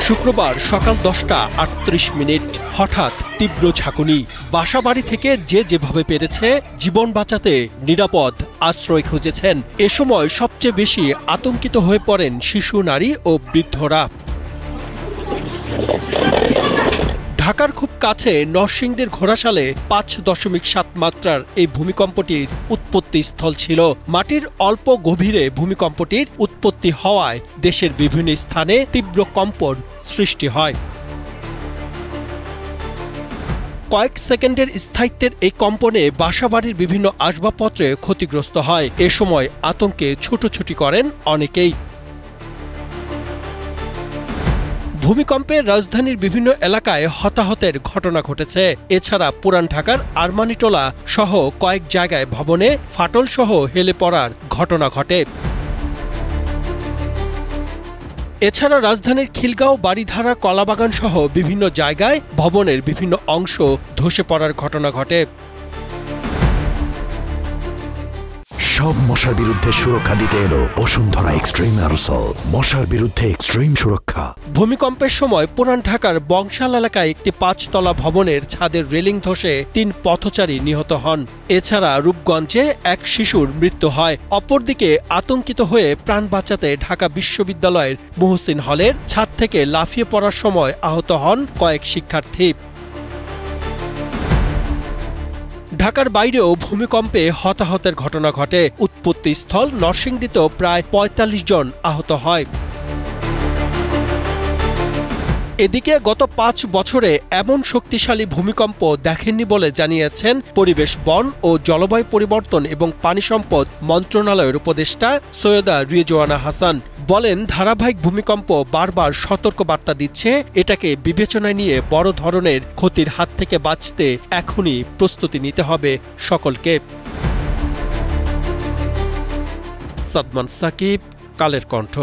শুক্রবার সকাল 10:38 হঠাৎ তীব্র ঝাঁকুনি। বাসাবাড়ি থেকে যেভাবে পেরেছে জীবন বাঁচাতে নিরাপদ আশ্রয় খুঁজেছেন। এ সময় সবচেয়ে বেশি আতঙ্কিত হয়ে পড়েন শিশু, নারী ও বৃদ্ধরা। ঢাকার খুব কাছে নরসিংদীর ঘোড়াশালে 5.7 মাত্রার এই ভূমিকম্পটির উৎপত্তি স্থল ছিল। মাটির অল্প গভীরে ভূমিকম্পটির উৎপত্তি হওয়ায় দেশের বিভিন্ন স্থানে তীব্র কম্পন সৃষ্টি হয়। কয়েক সেকেন্ডের স্থায়িত্বের এই কম্পনে বাসাবাড়ির বিভিন্ন আসবাবপত্রে ক্ষতিগ্রস্ত হয়। এ সময় আতঙ্কে ছুটোছুটি করেন অনেকেই। ভূমিকম্পে রাজধানীর বিভিন্ন এলাকায় হতাহতের ঘটনা ঘটেছে। এছাড়া পুরান ঢাকার আরমানিটোলা সহ কয়েক জায়গায় ভবনে ফাটল সহ হেলে পড়ার ঘটনা ঘটে। এছাড়া রাজধানীর খিলগাঁও, বাড়িধারা, কলাবাগান সহ বিভিন্ন জায়গায় ভবনের বিভিন্ন অংশ ধসে পড়ার ঘটনা ঘটে। সব মশার বিরুদ্ধে সুরক্ষা দিতে এলো বসুন্ধরা এক্সট্রিম অ্যারোসল, মশার বিরুদ্ধে এক্সট্রিম সুরক্ষা। ভূমিকম্পের সময় পুরান ঢাকার বংশাল এলাকায় একটি 5তলা ভবনের ছাদের রেলিং ধসে 3 পথচারী নিহত হন। এছাড়া রূপগঞ্জে এক শিশুর মৃত্যু হয়। অপরদিকে আতঙ্কিত হয়ে প্রাণ বাঁচাতে ঢাকা বিশ্ববিদ্যালয়ের মুহসিন হলের ছাদ থেকে লাফিয়ে পড়ার সময় আহত হন কয়েক শিক্ষার্থী। ঢাকার বাইরেও ভূমিকম্পে হতাহতের ঘটনা ঘটে। উৎপত্তিস্থল নরসিংদীতেও প্রায় 45 জন আহত হয়। এদিকে গত 5 বছরে এমন শক্তিশালী ভূমিকম্প দেখেননি বলে জানিয়েছেন পরিবেশ, বন ও জলবায়ু পরিবর্তন এবং পানি সম্পদ মন্ত্রণালয়ের উপদেষ্টা সৈয়দা রিজওয়ানা হাসান। বলেন, ধারাবাহিক ভূমিকম্প বারবার সতর্ক বার্তা দিচ্ছে। এটাকে বিবেচনায় নিয়ে বড় ধরনের ক্ষতির হাত থেকে বাঁচতে এখনই প্রস্তুতি নিতে হবে সকলকে। সাদমান সাকিব, কালের কণ্ঠ।